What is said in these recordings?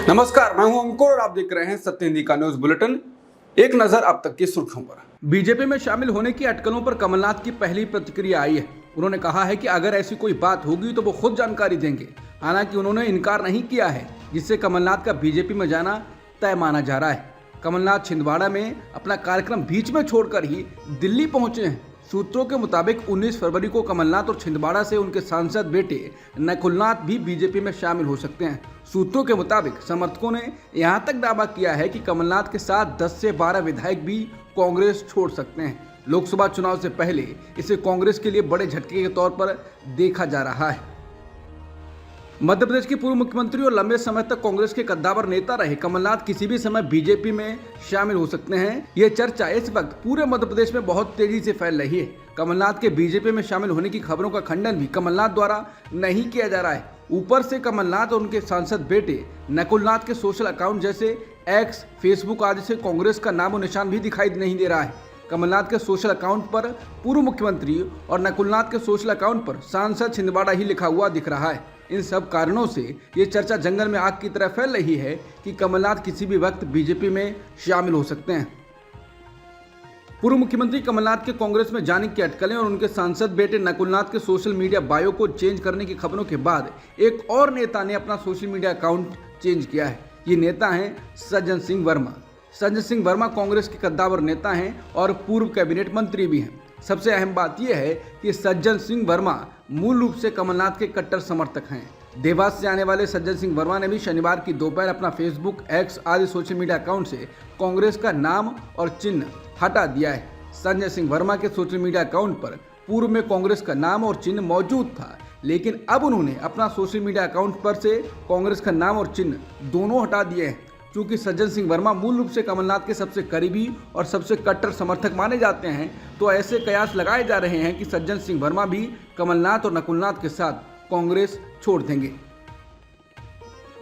नमस्कार, मैं हूं अंकुर और आप देख रहे हैं सत्य हिंदी का न्यूज बुलेटिन। एक नजर अब तक की सुर्खियों पर। बीजेपी में शामिल होने की अटकलों पर कमलनाथ की पहली प्रतिक्रिया आई है। उन्होंने कहा है कि अगर ऐसी कोई बात होगी तो वो खुद जानकारी देंगे। हालांकि उन्होंने इनकार नहीं किया है, जिससे कमलनाथ का बीजेपी में जाना तय माना जा रहा है। कमलनाथ छिंदवाड़ा में अपना कार्यक्रम बीच में छोड़कर ही दिल्ली पहुंचे हैं। सूत्रों के मुताबिक 19 फरवरी को कमलनाथ और छिंदवाड़ा से उनके सांसद बेटे नकुलनाथ भी बीजेपी में शामिल हो सकते हैं। सूत्रों के मुताबिक समर्थकों ने यहां तक दावा किया है कि कमलनाथ के साथ 10 से 12 विधायक भी कांग्रेस छोड़ सकते हैं। लोकसभा चुनाव से पहले इसे कांग्रेस के लिए बड़े झटके के तौर पर देखा जा रहा है। मध्य प्रदेश के पूर्व मुख्यमंत्री और लंबे समय तक कांग्रेस के कद्दावर नेता रहे कमलनाथ किसी भी समय बीजेपी में शामिल हो सकते हैं। ये चर्चा इस वक्त पूरे मध्य प्रदेश में बहुत तेजी से फैल रही है। कमलनाथ के बीजेपी में शामिल होने की खबरों का खंडन भी कमलनाथ द्वारा नहीं किया जा रहा है। ऊपर से कमलनाथ और उनके सांसद बेटे नकुलनाथ के सोशल अकाउंट जैसे एक्स, फेसबुक आदि से कांग्रेस का नामो निशान भी दिखाई नहीं दे रहा है। कमलनाथ के सोशल अकाउंट पर पूर्व मुख्यमंत्री और नकुलनाथ के सोशल अकाउंट पर सांसद छिंदवाड़ा ही लिखा हुआ दिख रहा है। इन सब कारणों से ये चर्चा जंगल में आग की तरह फैल रही है कि कमलनाथ किसी भी वक्त बीजेपी में शामिल हो सकते हैं। पूर्व मुख्यमंत्री कमलनाथ के कांग्रेस में जाने की अटकलें और उनके सांसद बेटे नकुलनाथ के सोशल मीडिया बायो को चेंज करने की खबरों के बाद एक और नेता ने अपना सोशल मीडिया अकाउंट चेंज किया है। ये नेता हैं सज्जन सिंह वर्मा। सज्जन सिंह वर्मा कांग्रेस के कद्दावर नेता हैं और पूर्व कैबिनेट मंत्री भी हैं। सबसे अहम बात यह है कि सज्जन सिंह वर्मा मूल रूप से कमलनाथ के कट्टर समर्थक हैं। देवास से आने वाले सज्जन सिंह वर्मा ने भी शनिवार की दोपहर अपना फेसबुक, एक्स आदि सोशल मीडिया अकाउंट से कांग्रेस का नाम और चिन्ह हटा दिया है। सज्जन सिंह वर्मा के सोशल मीडिया अकाउंट पर पूर्व में कांग्रेस का नाम और चिन्ह मौजूद था, लेकिन अब उन्होंने अपना सोशल मीडिया अकाउंट पर से कांग्रेस का नाम और चिन्ह दोनों हटा दिए हैं। क्योंकि सज्जन सिंह वर्मा मूल रूप से कमलनाथ के सबसे करीबी और सबसे कट्टर समर्थक माने जाते हैं, तो ऐसे कयास लगाए जा रहे हैं कि सज्जन सिंह वर्मा भी कमलनाथ और नकुलनाथ के साथ कांग्रेस छोड़ देंगे।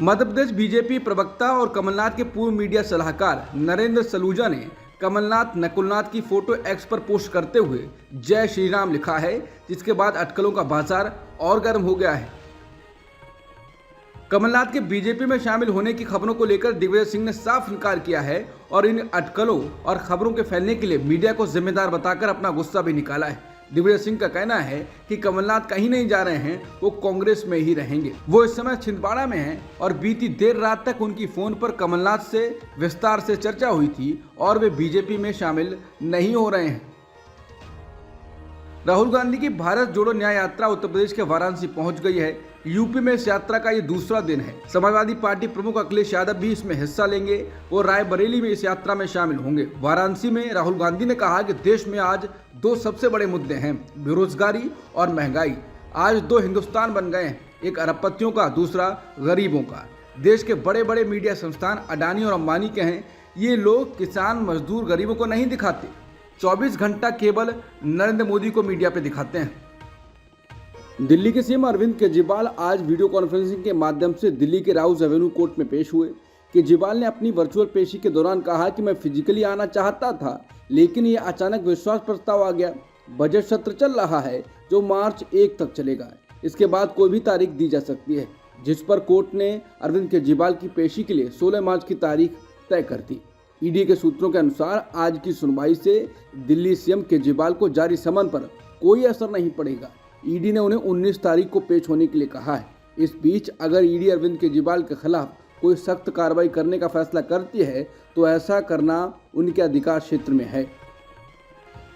मध्य प्रदेश बीजेपी प्रवक्ता और कमलनाथ के पूर्व मीडिया सलाहकार नरेंद्र सलूजा ने कमलनाथ नकुलनाथ की फोटो एक्स पर पोस्ट करते हुए जय श्री राम लिखा है, जिसके बाद अटकलों का बाजार और गर्म हो गया है। कमलनाथ के बीजेपी में शामिल होने की खबरों को लेकर दिग्विजय सिंह ने साफ इनकार किया है और इन अटकलों और खबरों के फैलने के लिए मीडिया को जिम्मेदार बताकर अपना गुस्सा भी निकाला है। दिग्विजय सिंह का कहना है कि कमलनाथ कहीं नहीं जा रहे हैं, वो कांग्रेस में ही रहेंगे। वो इस समय छिंदवाड़ा में हैं और बीती देर रात तक उनकी फोन पर कमलनाथ से विस्तार से चर्चा हुई थी और वे बीजेपी में शामिल नहीं हो रहे हैं। राहुल गांधी की भारत जोड़ो न्याय यात्रा उत्तर प्रदेश के वाराणसी पहुंच गई है। यूपी में इस यात्रा का ये दूसरा दिन है। समाजवादी पार्टी प्रमुख अखिलेश यादव भी इसमें हिस्सा लेंगे और रायबरेली में इस यात्रा में शामिल होंगे। वाराणसी में राहुल गांधी ने कहा कि देश में आज दो सबसे बड़े मुद्दे हैं, बेरोजगारी और महंगाई। आज दो हिंदुस्तान बन गए हैं, एक अरबपतियों का, दूसरा गरीबों का। देश के बड़े बड़े मीडिया संस्थान अडानी और अंबानी के हैं। ये लोग किसान, मजदूर, गरीबों को नहीं दिखाते। 24 घंटा केवल नरेंद्र मोदी को मीडिया पे दिखाते हैं। दिल्ली के सीएम अरविंद केजरीवाल आज वीडियो कॉन्फ्रेंसिंग के माध्यम से दिल्ली के राउज एवेन्यू कोर्ट में पेश हुए। केजरीवाल ने अपनी वर्चुअल पेशी के दौरान कहा कि मैं फिजिकली आना चाहता था, लेकिन ये अचानक विश्वास प्रस्ताव आ गया। बजट सत्र चल रहा है जो मार्च 1 तक चलेगा। इसके बाद कोई भी तारीख दी जा सकती है, जिस पर कोर्ट ने अरविंद केजरीवाल की पेशी के लिए 16 मार्च की तारीख तय कर दी। ईडी के सूत्रों के अनुसार आज की सुनवाई से दिल्ली सीएम केजरीवाल को जारी समन पर कोई असर नहीं पड़ेगा। ईडी ने उन्हें 19 तारीख को पेश होने के लिए कहा है। इस बीच अगर ईडी अरविंद केजरीवाल के खिलाफ कोई सख्त कार्रवाई करने का फैसला करती है तो ऐसा करना उनके अधिकार क्षेत्र में है।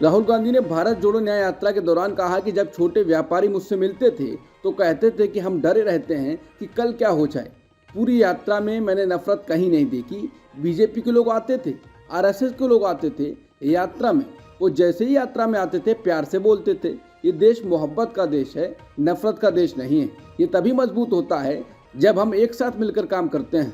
राहुल गांधी ने भारत जोड़ो न्याय यात्रा के दौरान कहा कि जब छोटे व्यापारी मुझसे मिलते थे तो कहते थे कि हम डरे रहते हैं कि कल क्या हो जाए। पूरी यात्रा में मैंने नफरत कहीं नहीं देखी। बीजेपी के लोग आते थे, आरएसएस के लोग आते थे यात्रा में, वो जैसे ही यात्रा में आते थे प्यार से बोलते थे। ये देश मोहब्बत का देश है, नफरत का देश नहीं है। ये तभी मजबूत होता है जब हम एक साथ मिलकर काम करते हैं।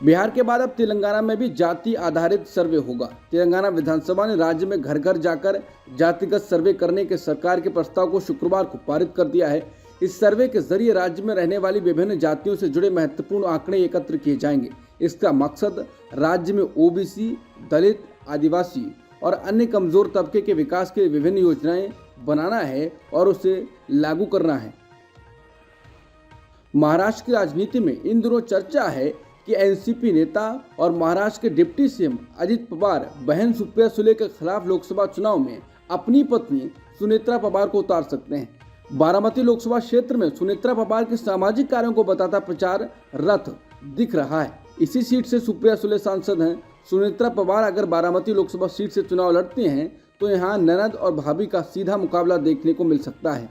बिहार के बाद अब तेलंगाना में भी जाति आधारित सर्वे होगा। तेलंगाना विधानसभा ने राज्य में घर घर जाकर जातिगत सर्वे करने के सरकार के प्रस्ताव को शुक्रवार को पारित कर दिया है। इस सर्वे के जरिए राज्य में रहने वाली विभिन्न जातियों से जुड़े महत्वपूर्ण आंकड़े एकत्र किए जाएंगे। इसका मकसद राज्य में ओबीसी, दलित, आदिवासी और अन्य कमजोर तबके के विकास के लिए विभिन्न योजनाएं बनाना है और उसे लागू करना है। महाराष्ट्र की राजनीति में इन दिनों चर्चा है कि एनसीपी नेता और महाराष्ट्र के डिप्टी सीएम अजित पवार बहन सुप्रिया सुले के खिलाफ लोकसभा चुनाव में अपनी पत्नी सुनेत्रा पवार को उतार सकते हैं। बारामती लोकसभा क्षेत्र में सुनेत्रा पवार के सामाजिक कार्यों को बताता प्रचार रथ दिख रहा है। इसी सीट से सुप्रिया सुले सांसद हैं। सुनेत्रा पवार अगर बारामती लोकसभा सीट से चुनाव लड़ती हैं तो यहां ननद और भाभी का सीधा मुकाबला देखने को मिल सकता है।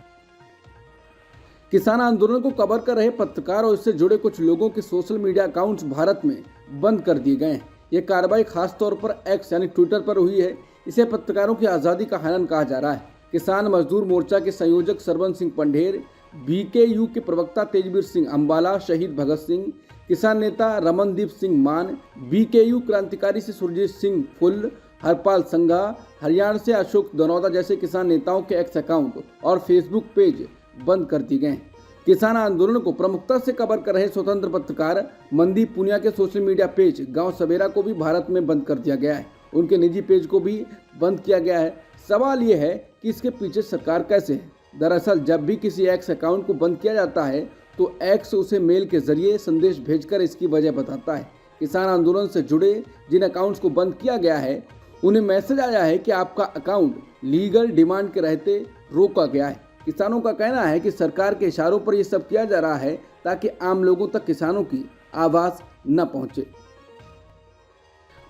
किसान आंदोलन को कवर कर रहे पत्रकार और इससे जुड़े कुछ लोगों के सोशल मीडिया अकाउंट्स भारत में बंद कर दिए गए हैं। ये कार्रवाई खासतौर पर एक्स यानी ट्विटर पर हुई है। इसे पत्रकारों की आज़ादी का हनन कहा जा रहा है। किसान मजदूर मोर्चा के संयोजक सरवन सिंह पंढेर, बीकेयू के प्रवक्ता तेजवीर सिंह अंबाला, शहीद भगत सिंह, किसान नेता रमनदीप सिंह मान, बीकेयू क्रांतिकारी से सुरजीत सिंह फुल, हरपाल संघा, हरियाणा से अशोक दनौदा जैसे किसान नेताओं के एक्स अकाउंट और फेसबुक पेज बंद कर दिए गए। किसान आंदोलन को प्रमुखता से कवर कर रहे स्वतंत्र पत्रकार मनदीप पुनिया के सोशल मीडिया पेज गांव सवेरा को भी भारत में बंद कर दिया गया है। उनके निजी पेज को भी बंद किया गया है। सवाल ये है कि इसके पीछे सरकार कैसे है। दरअसल जब भी किसी एक्स अकाउंट को बंद किया जाता है तो एक्स उसे मेल के जरिए संदेश भेजकर इसकी वजह बताता है। किसान आंदोलन से जुड़े जिन अकाउंट्स को बंद किया गया है उन्हें मैसेज आया है कि आपका अकाउंट लीगल डिमांड के रहते रोका गया है। किसानों का कहना है कि सरकार के इशारों पर यह सब किया जा रहा है ताकि आम लोगों तक किसानों की आवाज़ न पहुंचे।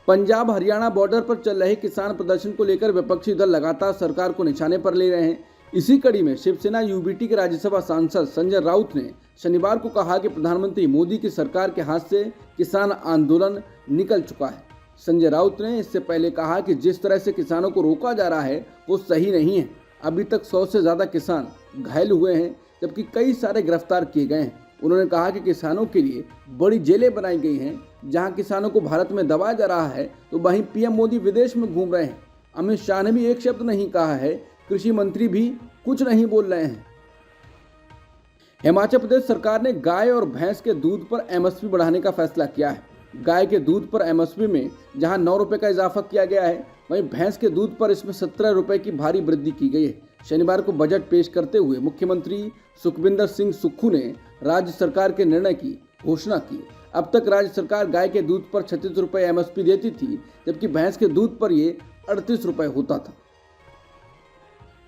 पंजाब हरियाणा बॉर्डर पर चल रहे किसान प्रदर्शन को लेकर विपक्षी दल लगातार सरकार को निशाने पर ले रहे हैं। इसी कड़ी में शिवसेना यूबीटी के राज्यसभा सांसद संजय राउत ने शनिवार को कहा कि प्रधानमंत्री मोदी की सरकार के हाथ से किसान आंदोलन निकल चुका है। संजय राउत ने इससे पहले कहा कि जिस तरह से किसानों को रोका जा रहा है वो सही नहीं है। अभी तक 100 से ज़्यादा किसान घायल हुए हैं जबकि कई सारे गिरफ्तार किए गए हैं। उन्होंने कहा कि किसानों के लिए बड़ी जेलें बनाई गई हैं। जहां किसानों को भारत में दबाया जा रहा है तो वहीं पीएम मोदी विदेश में घूम रहे हैं। अमित शाह ने भी एक शब्द नहीं कहा है। कृषि मंत्री भी कुछ नहीं बोल रहे हैं। हिमाचल प्रदेश सरकार ने गाय और भैंस के दूध पर एमएसपी बढ़ाने का फैसला किया है। गाय के दूध पर एमएसपी में जहां 9 रुपए का इजाफा किया गया है वहीं भैंस के दूध पर इसमें 17 रुपए की भारी वृद्धि की गई है। शनिवार को बजट पेश करते हुए मुख्यमंत्री सुखविंदर सिंह सुक्खू ने राज्य सरकार के निर्णय की घोषणा की। अब तक राज्य सरकार गाय के दूध पर 36 रुपए एमएसपी देती थी जबकि भैंस के दूध पर ये 38 रुपए होता था।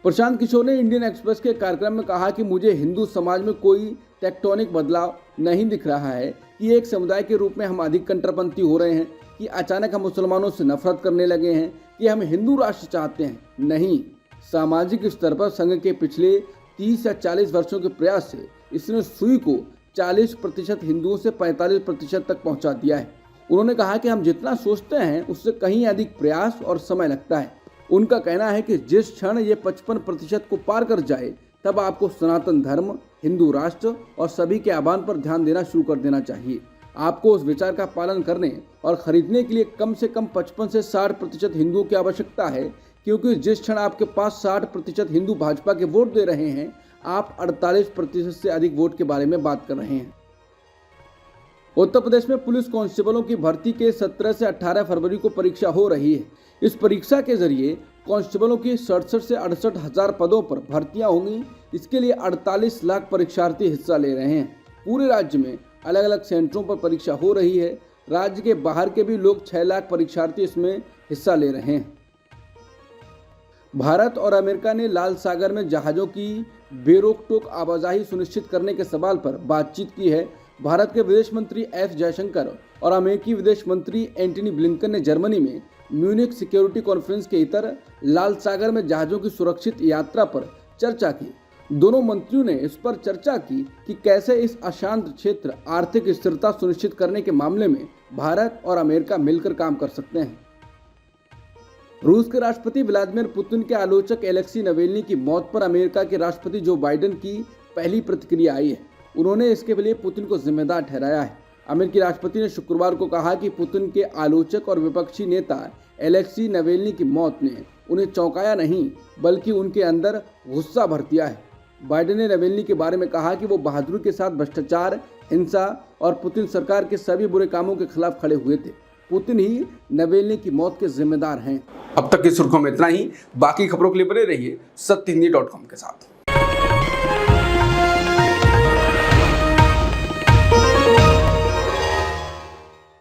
प्रशांत किशोर ने इंडियन एक्सप्रेस के कार्यक्रम में कहा कि मुझे हिंदू समाज में कोई टेक्टोनिक बदलाव नहीं दिख रहा है कि एक समुदाय के रूप में हम अधिक कट्टरपंथी हो रहे हैं, कि अचानक हम मुसलमानों से नफरत करने लगे हैं, कि हम हिंदू राष्ट्र चाहते हैं। नहीं, सामाजिक स्तर पर संघ के पिछले 30 या 40 वर्षों के प्रयास से इसने सुई को 40% हिंदुओं से 45% तक पहुंचा दिया है। उन्होंने कहा कि हम जितना सोचते हैं उससे कहीं अधिक प्रयास और समय लगता है। उनका कहना है कि जिस क्षण ये 55% को पार कर जाए तब आपको सनातन धर्म, हिंदू राष्ट्र और सभी के आह्वान पर ध्यान देना शुरू कर देना चाहिए। आपको उस विचार का पालन करने और खरीदने के लिए कम से कम 55 से 60% हिंदुओं की आवश्यकता है, क्योंकि जिस क्षण आपके पास 60% हिंदू भाजपा के वोट दे रहे हैं, आप 48% से अधिक वोट के बारे में बात कर रहे हैं। उत्तर प्रदेश में पुलिस कांस्टेबलों की भर्ती के 17 से 18 फरवरी को परीक्षा हो रही है। इस परीक्षा के जरिए कांस्टेबलों की 67 से 68 हजार पदों पर भर्तियां होंगी। इसके लिए 48 लाख परीक्षार्थी हिस्सा ले रहे हैं। पूरे राज्य में अलग अलग सेंटरों पर परीक्षा हो रही है। राज्य के बाहर के भी लोग 6 लाख परीक्षार्थी इसमें हिस्सा ले रहे हैं। भारत और अमेरिका ने लाल सागर में जहाज़ों की बेरोक टोक आवाजाही सुनिश्चित करने के सवाल पर बातचीत की है। भारत के विदेश मंत्री एस जयशंकर और अमेरिकी विदेश मंत्री एंटनी ब्लिंकन ने जर्मनी में म्यूनिख सिक्योरिटी कॉन्फ्रेंस के इतर लाल सागर में जहाज़ों की सुरक्षित यात्रा पर चर्चा की। दोनों मंत्रियों ने इस पर चर्चा की कि कैसे इस अशांत क्षेत्र आर्थिक स्थिरता सुनिश्चित करने के मामले में भारत और अमेरिका मिलकर काम कर सकते हैं। रूस के राष्ट्रपति व्लादिमीर पुतिन के आलोचक एलेक्सी नवेल्नी की मौत पर अमेरिका के राष्ट्रपति जो बाइडेन की पहली प्रतिक्रिया आई है। उन्होंने इसके लिए पुतिन को जिम्मेदार ठहराया है। अमेरिकी राष्ट्रपति ने शुक्रवार को कहा कि पुतिन के आलोचक और विपक्षी नेता एलेक्सी नवेल्नी की मौत ने उन्हें चौंकाया नहीं बल्कि उनके अंदर गुस्सा भर दिया है। बाइडेन ने नवेल्नी के बारे में कहा कि वो बहादुरी के साथ भ्रष्टाचार, हिंसा और पुतिन सरकार के सभी बुरे कामों के खिलाफ खड़े हुए थे। पुतिन ही नवेल्नी की मौत के जिम्मेदार हैं। अब तक की सुर्खियों में इतना ही। बाकी खबरों के लिए बने रहिए सत्यहिंदी.com के साथ।